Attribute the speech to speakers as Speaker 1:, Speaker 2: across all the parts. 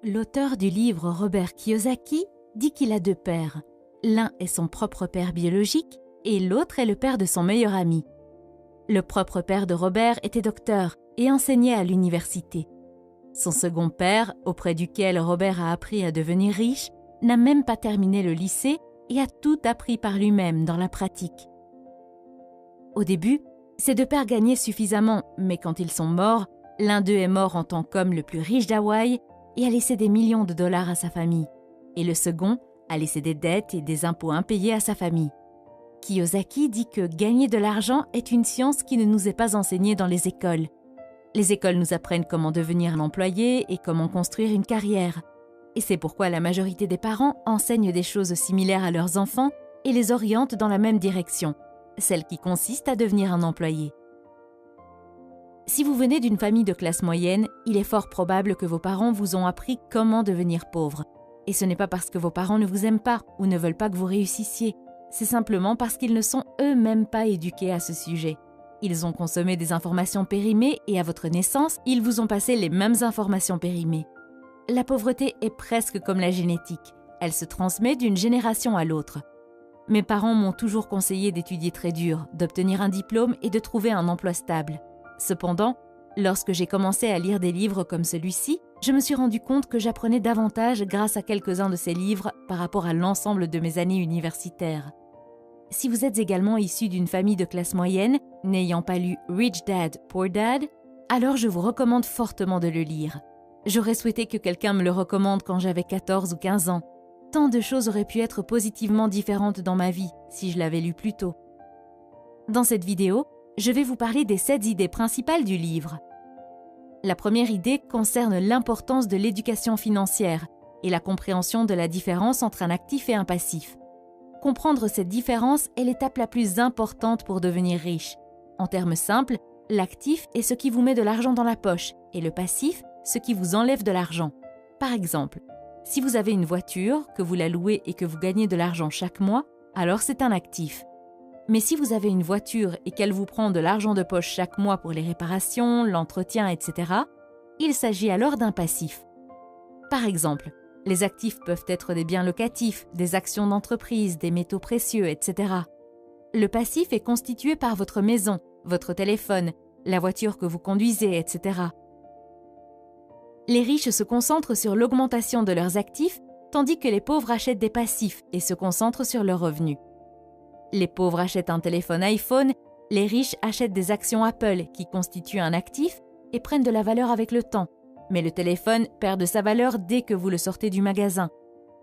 Speaker 1: L'auteur du livre Robert Kiyosaki dit qu'il a deux pères. L'un est son propre père biologique et l'autre est le père de son meilleur ami. Le propre père de Robert était docteur et enseignait à l'université. Son second père, auprès duquel Robert a appris à devenir riche, n'a même pas terminé le lycée et a tout appris par lui-même dans la pratique. Au début, ces deux pères gagnaient suffisamment, mais quand ils sont morts, l'un d'eux est mort en tant qu'homme le plus riche d'Hawaï et a laissé des millions de dollars à sa famille, et le second a laissé des dettes et des impôts impayés à sa famille. Kiyosaki dit que gagner de l'argent est une science qui ne nous est pas enseignée dans les écoles. Les écoles nous apprennent comment devenir un employé et comment construire une carrière. Et c'est pourquoi la majorité des parents enseignent des choses similaires à leurs enfants et les orientent dans la même direction, celle qui consiste à devenir un employé. Si vous venez d'une famille de classe moyenne, il est fort probable que vos parents vous ont appris comment devenir pauvre. Et ce n'est pas parce que vos parents ne vous aiment pas ou ne veulent pas que vous réussissiez. C'est simplement parce qu'ils ne sont eux-mêmes pas éduqués à ce sujet. Ils ont consommé des informations périmées et à votre naissance, ils vous ont passé les mêmes informations périmées. La pauvreté est presque comme la génétique. Elle se transmet d'une génération à l'autre. Mes parents m'ont toujours conseillé d'étudier très dur, d'obtenir un diplôme et de trouver un emploi stable. Cependant, lorsque j'ai commencé à lire des livres comme celui-ci, je me suis rendu compte que j'apprenais davantage grâce à quelques-uns de ces livres par rapport à l'ensemble de mes années universitaires. Si vous êtes également issu d'une famille de classe moyenne, n'ayant pas lu Rich Dad, Poor Dad, alors je vous recommande fortement de le lire. J'aurais souhaité que quelqu'un me le recommande quand j'avais 14 ou 15 ans. Tant de choses auraient pu être positivement différentes dans ma vie si je l'avais lu plus tôt. Dans cette vidéo, je vais vous parler des 7 idées principales du livre. La première idée concerne l'importance de l'éducation financière et la compréhension de la différence entre un actif et un passif. Comprendre cette différence est l'étape la plus importante pour devenir riche. En termes simples, l'actif est ce qui vous met de l'argent dans la poche et le passif, ce qui vous enlève de l'argent. Par exemple, si vous avez une voiture, que vous la louez et que vous gagnez de l'argent chaque mois, alors c'est un actif. Mais si vous avez une voiture et qu'elle vous prend de l'argent de poche chaque mois pour les réparations, l'entretien, etc., il s'agit alors d'un passif. Par exemple, les actifs peuvent être des biens locatifs, des actions d'entreprise, des métaux précieux, etc. Le passif est constitué par votre maison, votre téléphone, la voiture que vous conduisez, etc. Les riches se concentrent sur l'augmentation de leurs actifs, tandis que les pauvres achètent des passifs et se concentrent sur leurs revenus. Les pauvres achètent un téléphone iPhone, les riches achètent des actions Apple qui constituent un actif et prennent de la valeur avec le temps. Mais le téléphone perd de sa valeur dès que vous le sortez du magasin.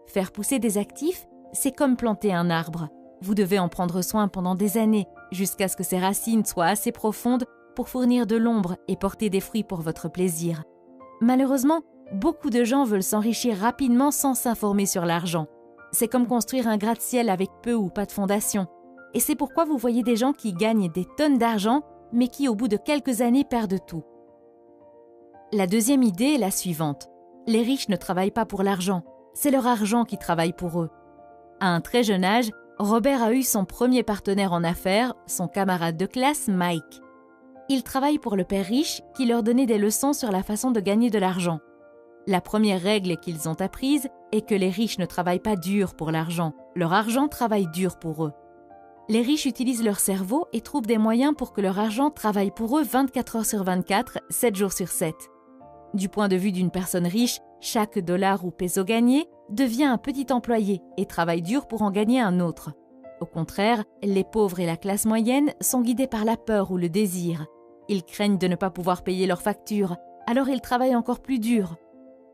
Speaker 1: Faire pousser des actifs, c'est comme planter un arbre. Vous devez en prendre soin pendant des années, jusqu'à ce que ses racines soient assez profondes pour fournir de l'ombre et porter des fruits pour votre plaisir. Malheureusement, beaucoup de gens veulent s'enrichir rapidement sans s'informer sur l'argent. C'est comme construire un gratte-ciel avec peu ou pas de fondation. Et c'est pourquoi vous voyez des gens qui gagnent des tonnes d'argent, mais qui au bout de quelques années perdent tout. La deuxième idée est la suivante. Les riches ne travaillent pas pour l'argent, c'est leur argent qui travaille pour eux. À un très jeune âge, Robert a eu son premier partenaire en affaires, son camarade de classe Mike. Ils travaillent pour le père riche qui leur donnait des leçons sur la façon de gagner de l'argent. La première règle qu'ils ont apprise est que les riches ne travaillent pas dur pour l'argent, leur argent travaille dur pour eux. Les riches utilisent leur cerveau et trouvent des moyens pour que leur argent travaille pour eux 24 heures sur 24, 7 jours sur 7. Du point de vue d'une personne riche, chaque dollar ou peso gagné devient un petit employé et travaille dur pour en gagner un autre. Au contraire, les pauvres et la classe moyenne sont guidés par la peur ou le désir. Ils craignent de ne pas pouvoir payer leurs factures, alors ils travaillent encore plus dur.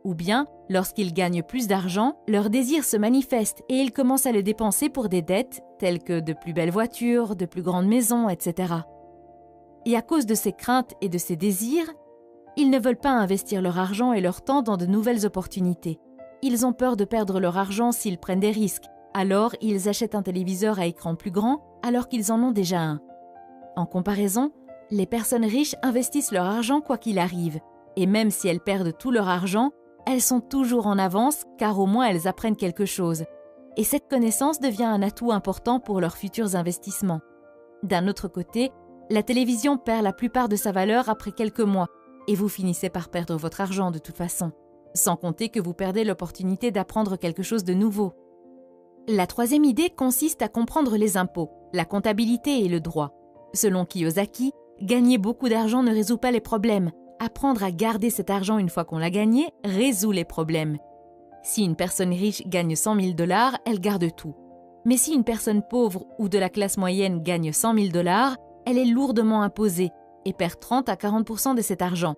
Speaker 1: Ou bien, lorsqu'ils gagnent plus d'argent, leur désir se manifeste et ils commencent à le dépenser pour des dettes, telles que de plus belles voitures, de plus grandes maisons, etc. Et à cause de ces craintes et de ces désirs, ils ne veulent pas investir leur argent et leur temps dans de nouvelles opportunités. Ils ont peur de perdre leur argent s'ils prennent des risques, alors ils achètent un téléviseur à écran plus grand alors qu'ils en ont déjà un. En comparaison, les personnes riches investissent leur argent quoi qu'il arrive, et même si elles perdent tout leur argent, elles sont toujours en avance car au moins elles apprennent quelque chose. Et cette connaissance devient un atout important pour leurs futurs investissements. D'un autre côté, la télévision perd la plupart de sa valeur après quelques mois, et vous finissez par perdre votre argent de toute façon. sans compter que vous perdez l'opportunité d'apprendre quelque chose de nouveau. La troisième idée consiste à comprendre les impôts, la comptabilité et le droit. Selon Kiyosaki, gagner beaucoup d'argent ne résout pas les problèmes. Apprendre à garder cet argent une fois qu'on l'a gagné résout les problèmes. Si une personne riche gagne 100 000 $, elle garde tout. Mais si une personne pauvre ou de la classe moyenne gagne 100 000 $, elle est lourdement imposée et perd 30 à 40% de cet argent.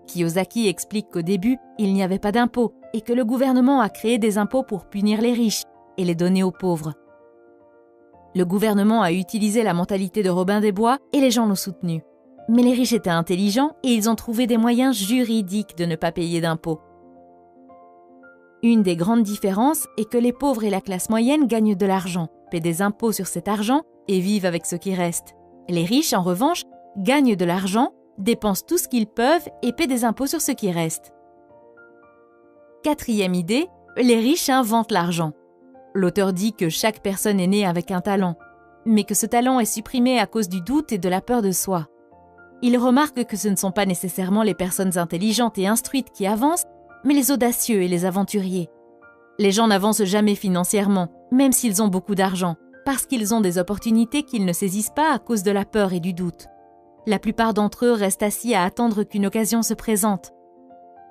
Speaker 1: Kiyosaki explique qu'au début, il n'y avait pas d'impôts et que le gouvernement a créé des impôts pour punir les riches et les donner aux pauvres. Le gouvernement a utilisé la mentalité de Robin des Bois et les gens l'ont soutenu. Mais les riches étaient intelligents et ils ont trouvé des moyens juridiques de ne pas payer d'impôts. Une des grandes différences est que les pauvres et la classe moyenne gagnent de l'argent, paient des impôts sur cet argent et vivent avec ce qui reste. Les riches, en revanche, gagnent de l'argent, dépensent tout ce qu'ils peuvent et paient des impôts sur ce qui reste. Quatrième idée, les riches inventent l'argent. L'auteur dit que chaque personne est née avec un talent, mais que ce talent est supprimé à cause du doute et de la peur de soi. Il remarque que ce ne sont pas nécessairement les personnes intelligentes et instruites qui avancent, mais les audacieux et les aventuriers. Les gens n'avancent jamais financièrement, même s'ils ont beaucoup d'argent, parce qu'ils ont des opportunités qu'ils ne saisissent pas à cause de la peur et du doute. La plupart d'entre eux restent assis à attendre qu'une occasion se présente.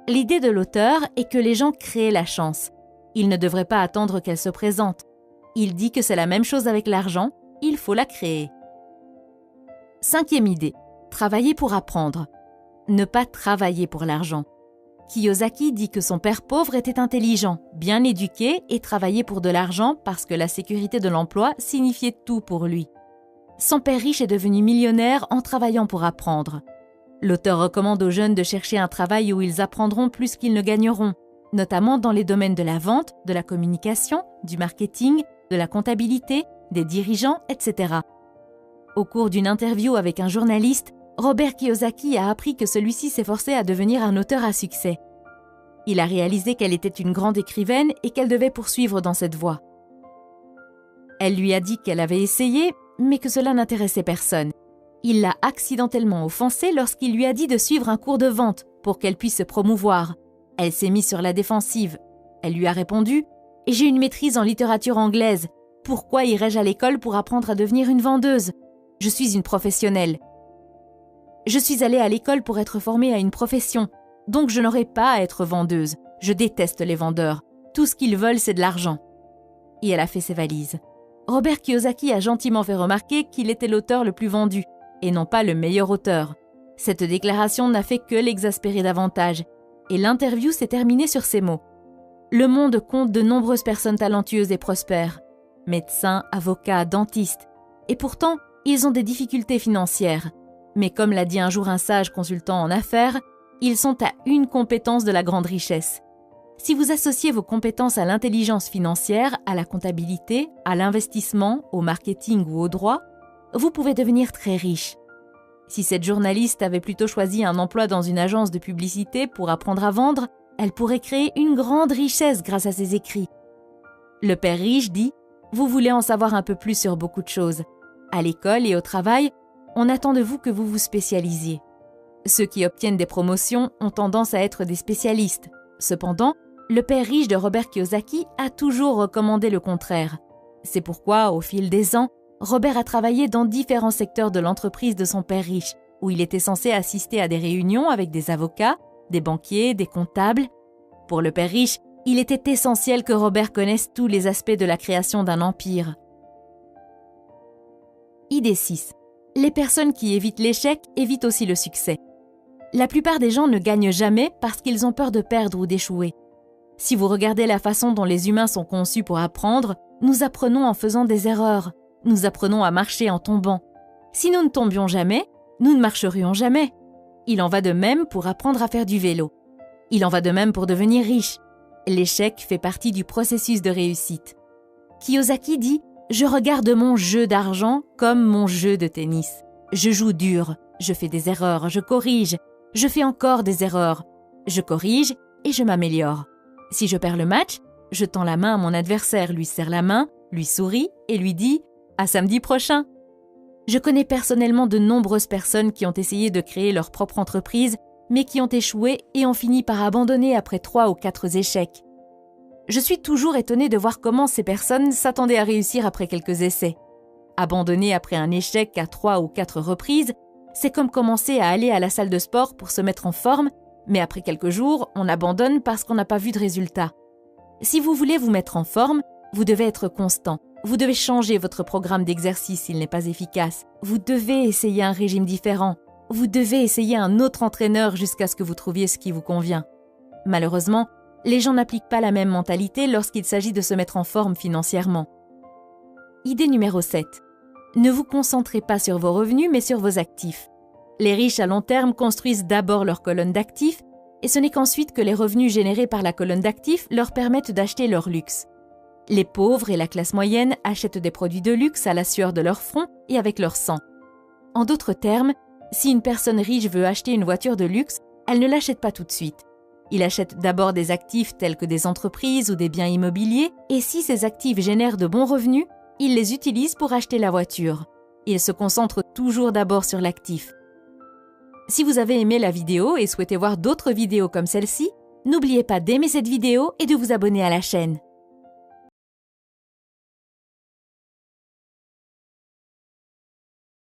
Speaker 1: L'idée de l'auteur est que les gens créent la chance. Ils ne devraient pas attendre qu'elle se présente. Il dit que c'est la même chose avec l'argent, il faut la créer. Cinquième idée, travailler pour apprendre. Ne pas travailler pour l'argent. Kiyosaki dit que son père pauvre était intelligent, bien éduqué et travaillait pour de l'argent parce que la sécurité de l'emploi signifiait tout pour lui. Son père riche est devenu millionnaire en travaillant pour apprendre. L'auteur recommande aux jeunes de chercher un travail où ils apprendront plus qu'ils ne gagneront, notamment dans les domaines de la vente, de la communication, du marketing, de la comptabilité, des dirigeants, etc. Au cours d'une interview avec un journaliste, Robert Kiyosaki a appris que celui-ci s'efforçait à devenir un auteur à succès. Il a réalisé qu'elle était une grande écrivaine et qu'elle devait poursuivre dans cette voie. Elle lui a dit qu'elle avait essayé, mais que cela n'intéressait personne. Il l'a accidentellement offensée lorsqu'il lui a dit de suivre un cours de vente pour qu'elle puisse se promouvoir. Elle s'est mise sur la défensive. Elle lui a répondu « J'ai une maîtrise en littérature anglaise. Pourquoi irais-je à l'école pour apprendre à devenir une vendeuse ? Je suis une professionnelle. Je suis allée à l'école pour être formée à une profession, donc je n'aurai pas à être vendeuse. Je déteste les vendeurs. Tout ce qu'ils veulent, c'est de l'argent. » Et elle a fait ses valises. Robert Kiyosaki a gentiment fait remarquer qu'il était l'auteur le plus vendu, et non pas le meilleur auteur. Cette déclaration n'a fait que l'exaspérer davantage, et l'interview s'est terminée sur ces mots. Le monde compte de nombreuses personnes talentueuses et prospères, médecins, avocats, dentistes, et pourtant, ils ont des difficultés financières. Mais comme l'a dit un jour un sage consultant en affaires, ils sont à une compétence de la grande richesse. Si vous associez vos compétences à l'intelligence financière, à la comptabilité, à l'investissement, au marketing ou au droit, vous pouvez devenir très riche. Si cette journaliste avait plutôt choisi un emploi dans une agence de publicité pour apprendre à vendre, elle pourrait créer une grande richesse grâce à ses écrits. Le père riche dit « Vous voulez en savoir un peu plus sur beaucoup de choses. À l'école et au travail, on attend de vous que vous vous spécialisiez. Ceux qui obtiennent des promotions ont tendance à être des spécialistes. Cependant, le père riche de Robert Kiyosaki a toujours recommandé le contraire. C'est pourquoi, au fil des ans, Robert a travaillé dans différents secteurs de l'entreprise de son père riche, où il était censé assister à des réunions avec des avocats, des banquiers, des comptables. Pour le père riche, il était essentiel que Robert connaisse tous les aspects de la création d'un empire. Idée 6. Les personnes qui évitent l'échec évitent aussi le succès. La plupart des gens ne gagnent jamais parce qu'ils ont peur de perdre ou d'échouer. Si vous regardez la façon dont les humains sont conçus pour apprendre, nous apprenons en faisant des erreurs. Nous apprenons à marcher en tombant. Si nous ne tombions jamais, nous ne marcherions jamais. Il en va de même pour apprendre à faire du vélo. Il en va de même pour devenir riche. L'échec fait partie du processus de réussite. Kiyosaki dit « Je regarde mon jeu d'argent comme mon jeu de tennis. Je joue dur, je fais des erreurs, je corrige, je fais encore des erreurs, je corrige et je m'améliore. Si je perds le match, je tends la main à mon adversaire, lui serre la main, lui souris et lui dis « À samedi prochain ». Je connais personnellement de nombreuses personnes qui ont essayé de créer leur propre entreprise mais qui ont échoué et ont fini par abandonner après 3 ou 4 échecs. Je suis toujours étonnée de voir comment ces personnes s'attendaient à réussir après quelques essais. Abandonner après un échec à 3 ou 4 reprises, c'est comme commencer à aller à la salle de sport pour se mettre en forme, mais après quelques jours, on abandonne parce qu'on n'a pas vu de résultat. Si vous voulez vous mettre en forme, vous devez être constant. Vous devez changer votre programme d'exercice s'il n'est pas efficace. Vous devez essayer un régime différent. Vous devez essayer un autre entraîneur jusqu'à ce que vous trouviez ce qui vous convient. Malheureusement, les gens n'appliquent pas la même mentalité lorsqu'il s'agit de se mettre en forme financièrement. Idée numéro 7. Ne vous concentrez pas sur vos revenus, mais sur vos actifs. Les riches à long terme construisent d'abord leur colonne d'actifs, et ce n'est qu'ensuite que les revenus générés par la colonne d'actifs leur permettent d'acheter leur luxe. Les pauvres et la classe moyenne achètent des produits de luxe à la sueur de leur front et avec leur sang. En d'autres termes, si une personne riche veut acheter une voiture de luxe, elle ne l'achète pas tout de suite. Il achète d'abord des actifs tels que des entreprises ou des biens immobiliers, et si ces actifs génèrent de bons revenus, il les utilise pour acheter la voiture. Il se concentre toujours d'abord sur l'actif. Si vous avez aimé la vidéo et souhaitez voir d'autres vidéos comme celle-ci, n'oubliez pas d'aimer cette vidéo et de vous abonner à la chaîne.